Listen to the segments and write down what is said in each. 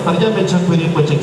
Parliamo già qui di quel che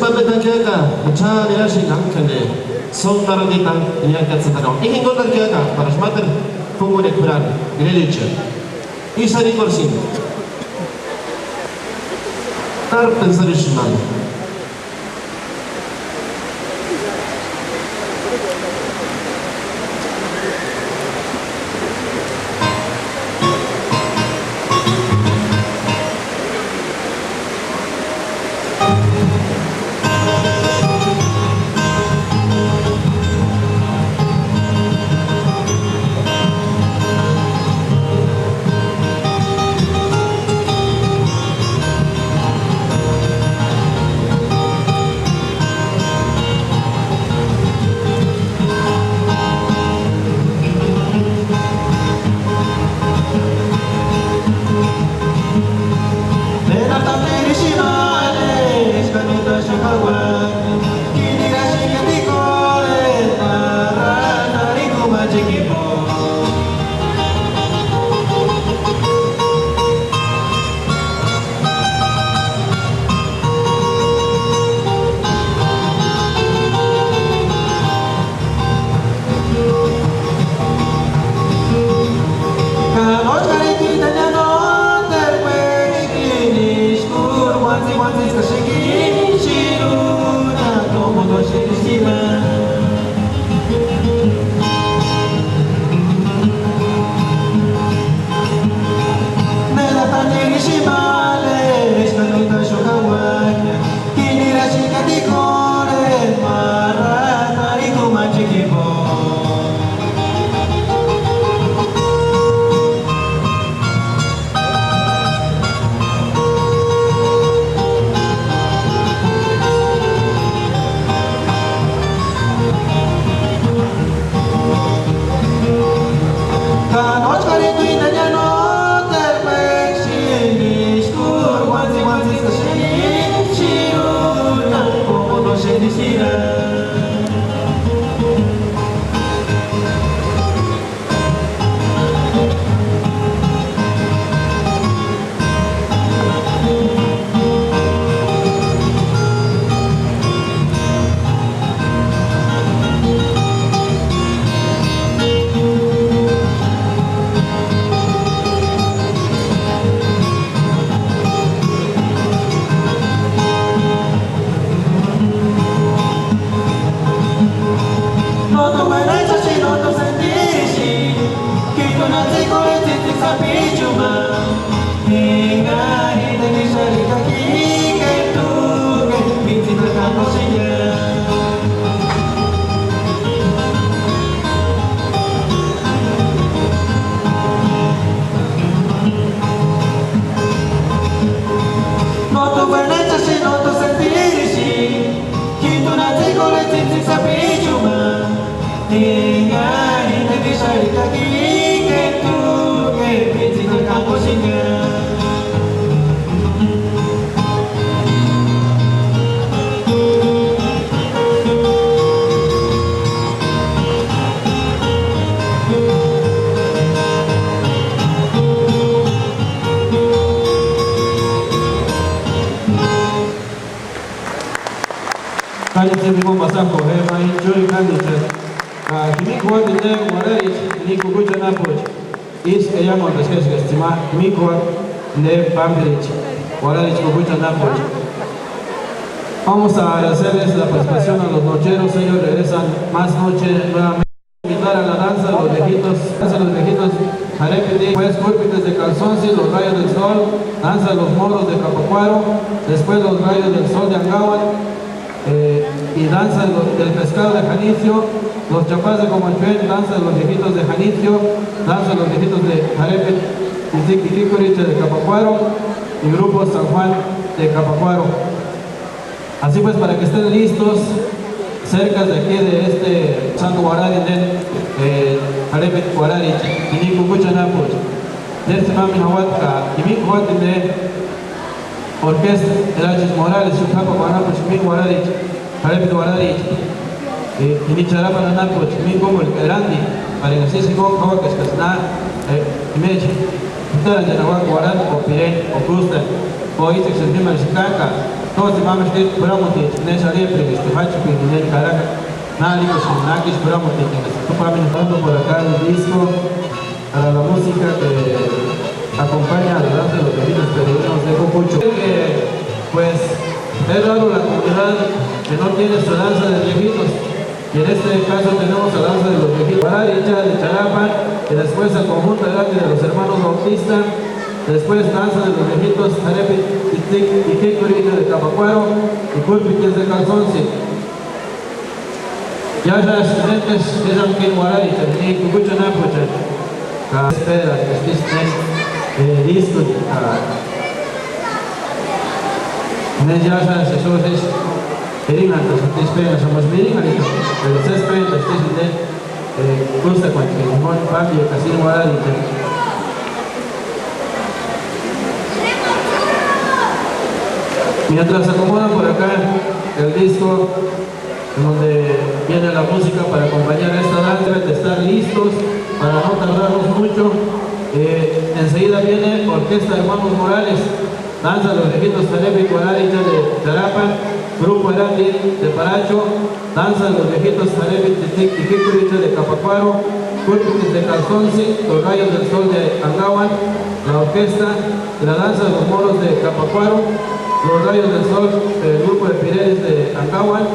mame tan que acá, mucha de la chica que son maranditas y ya que se dan. Y quien gotan que acá, para los mater, pongo de curar, y le dicho. Y salí por sí. Tar pensar es mal. Vamos a agradecerles la participación a los nocheros, ellos regresan más noche nuevamente. Invitar a la danza de los viejitos, Jarepe, después Cúrpites de Calzonsi, los rayos del sol, danza de los moros de Capacuaro, después los rayos del sol de Angahuat, y danza del pescado de Janicio, los chapás de Comalchuel, danza de los viejitos de Janicio, danza de los viejitos de Jarepe, Tiquiticorich de Capacuaro y grupo San Juan de Capacuaro. Así pues, para que estén listos, cerca de aquí de este Santo Guarari de Jarepe Guarari, Tinico Cuchanapuch, del Simami Hawatka, Timico Huatin de Orquesta Elachis Morales, Chucapa Guanapuch, Timico Guarari, Jarepe Guarari, Tinicharapa Nanapuch, Timico Grandi, para que se con Hawak, Escasna, Image, Tara Janahuac Guarani, o Pirén, o Crusta, o Isex el Prima Chicaca. todos vamos a ir por un motivo, en esa siempre, que facho, que en el Caracas, nadie, pues en Nakis, por un motivo, tú para mí por acá el disco, para la música que acompaña a la danza de los viejitos peregrinos de Cocucho. Pues es raro la comunidad que no tiene su danza de viejitos, y en este caso tenemos la danza de los viejitos Guararicha, de Charapan, y después el conjunto grande de los hermanos Bautista, después danza de los viejitos Jarepi, y Kikuri de Capacuaro, y Culpiques de Calzonce. Ya las diferentes eran que Guararicha, y Cucucho Napucha, que espera, que existen discos, ya sabes, eso es Eringantas, ustedes esperan, somos Miringanitos, pero ustedes esperan, ustedes gusta cualquier limón, Fabio, Casino, Guadalite. Mientras se acomodan por acá el disco, donde viene la música para acompañar a esta danza, deben de estar listos para no tardarnos mucho. Enseguida viene Orquesta Hermanos Morales, danza de los viejitos Jarepi, Guararicha de Charapan, Grupo Erandi de Paracho, danza de los viejitos Jarepi, Tiquicuricha de Capacuaro, Culpiques de Calzonce, los Rayos del Sol de Angahuan, la orquesta de la danza de los moros de Capacuaro, los Rayos del Sol, el grupo de Pireles de Angahuan,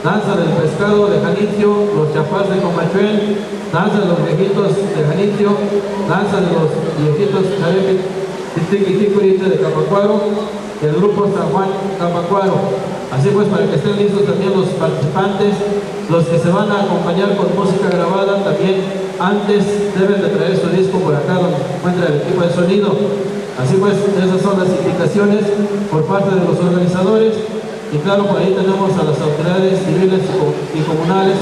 danza del pescado de Janicio, los Chapás de Comachuel, danza de los viejitos de Janicio, danza de los viejitos Jarepi, Tiquicuricha de Capacuaro, el grupo San Juan Capacuaro. Así pues, para que estén listos también los participantes, los que se van a acompañar con música grabada, también antes deben de traer su disco por acá donde se encuentra el equipo de sonido. Así pues, esas son las indicaciones por parte de los organizadores, y claro, por ahí tenemos a las autoridades civiles y comunales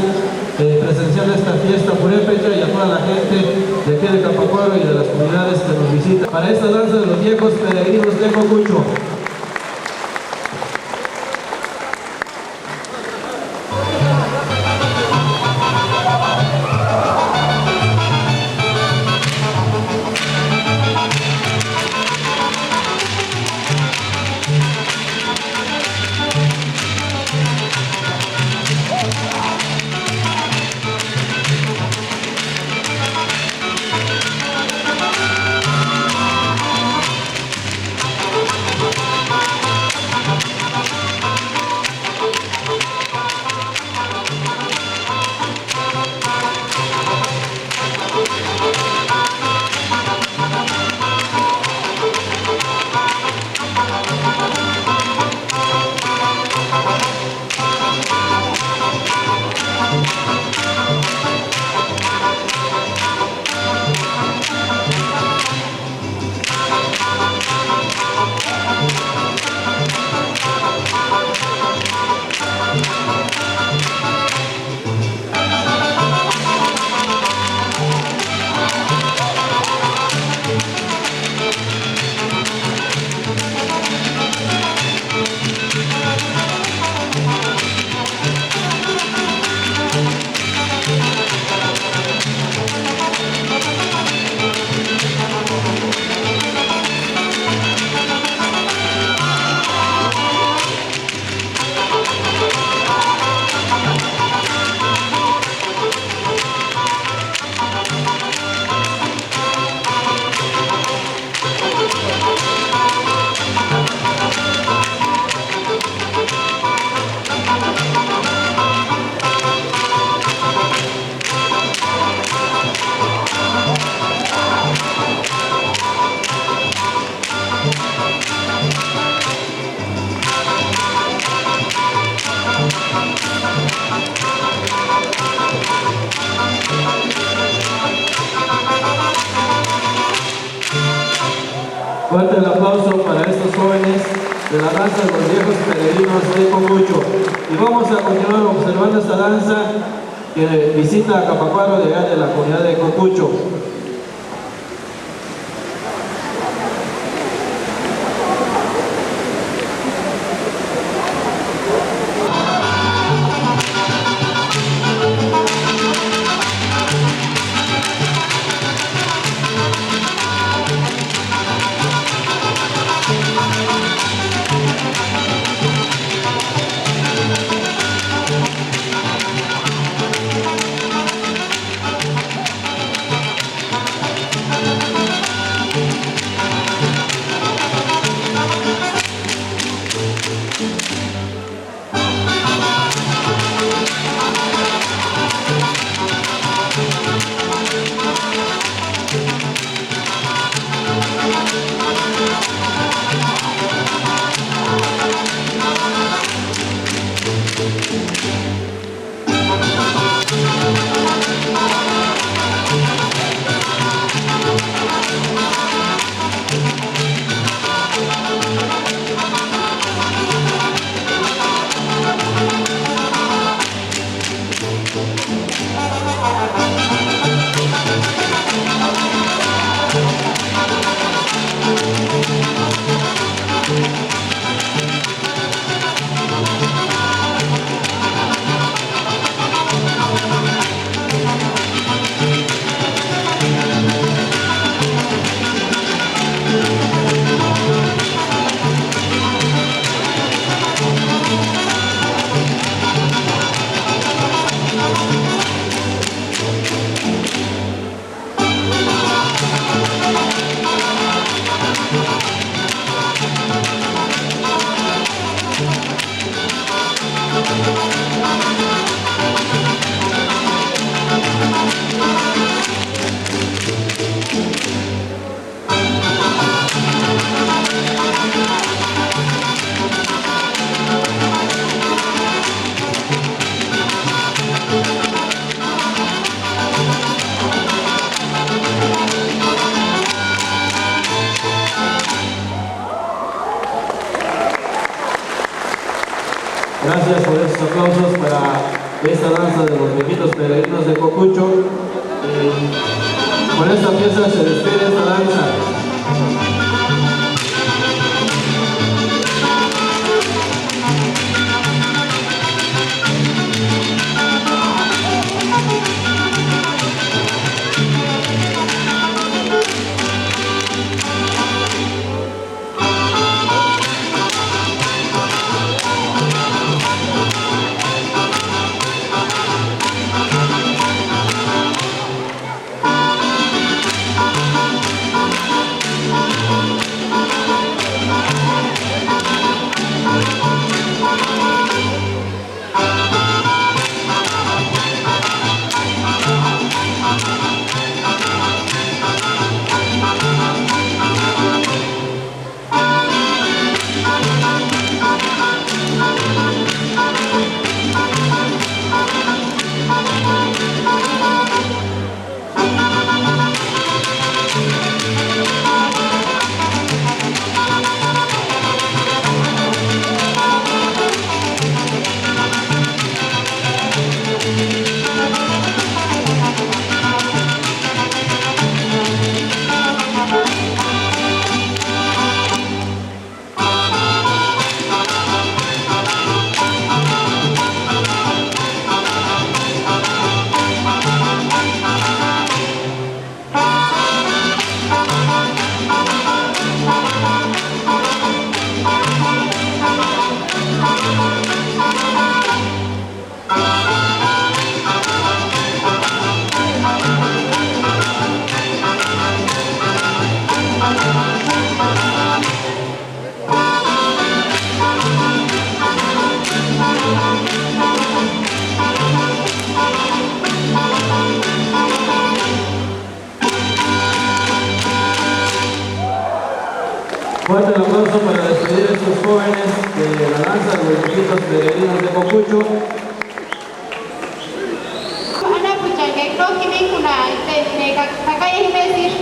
presenciando esta fiesta purépecha, y a toda la gente de aquí de Capacuaro y de las comunidades que nos visitan para esta danza de los viejos peregrinos de Cocucho. Fuerte el aplauso para estos jóvenes de la danza de los viejos peregrinos de Cocucho. Y vamos a continuar observando esta danza que visita a Capacuaro de allá de la comunidad de Cocucho. gracias por estos aplausos para esta danza de los viejitos peregrinos de Cocucho. Con esta pieza se despide esta danza. Fuerte el aplauso para despedir a estos jóvenes de la danza de los viejitos peregrinos de Cocucho. Ana puchaga, creo que vengo una acá hay decir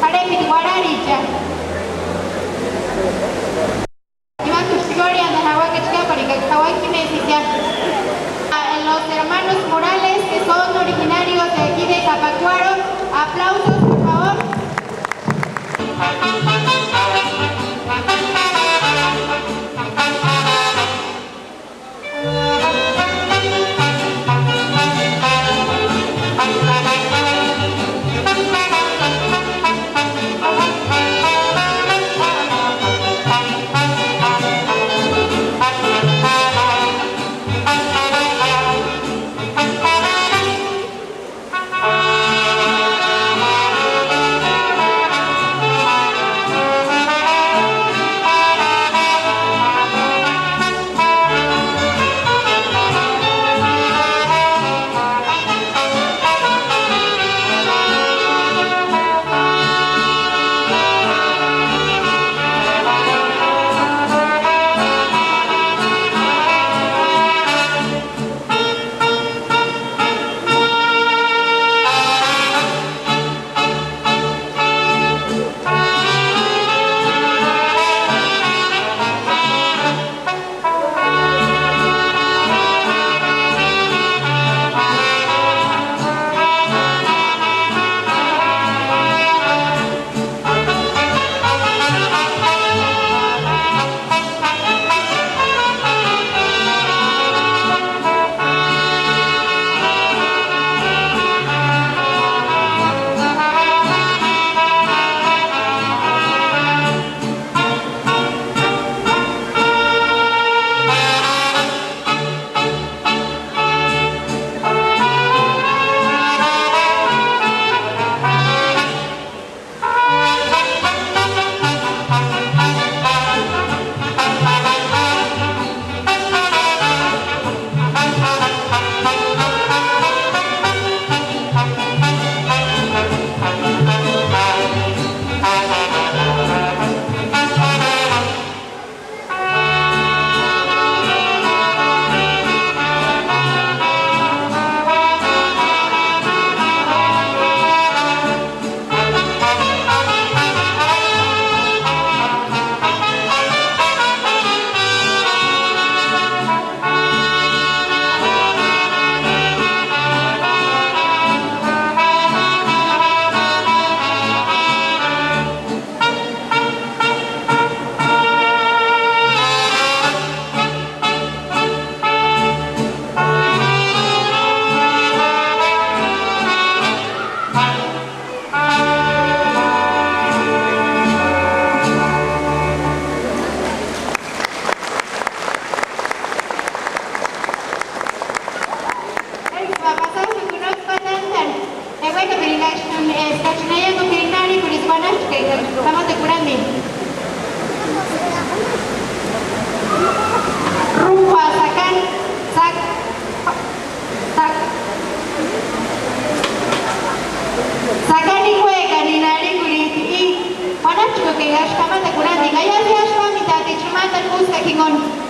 para Guararicha. Iban tus historias de Hawái que para que Hawái los hermanos Morales que son originarios de aquí de Capacuaro, aplausos por favor. skachinaya no kirinari kurisbanash que estamos de curandi. Rumbo a sacar, sac. Sakani juega ni nari kuriti y wanachuko que gashkama de curandi. Gaya se ashkami tati chumata kuska kingon.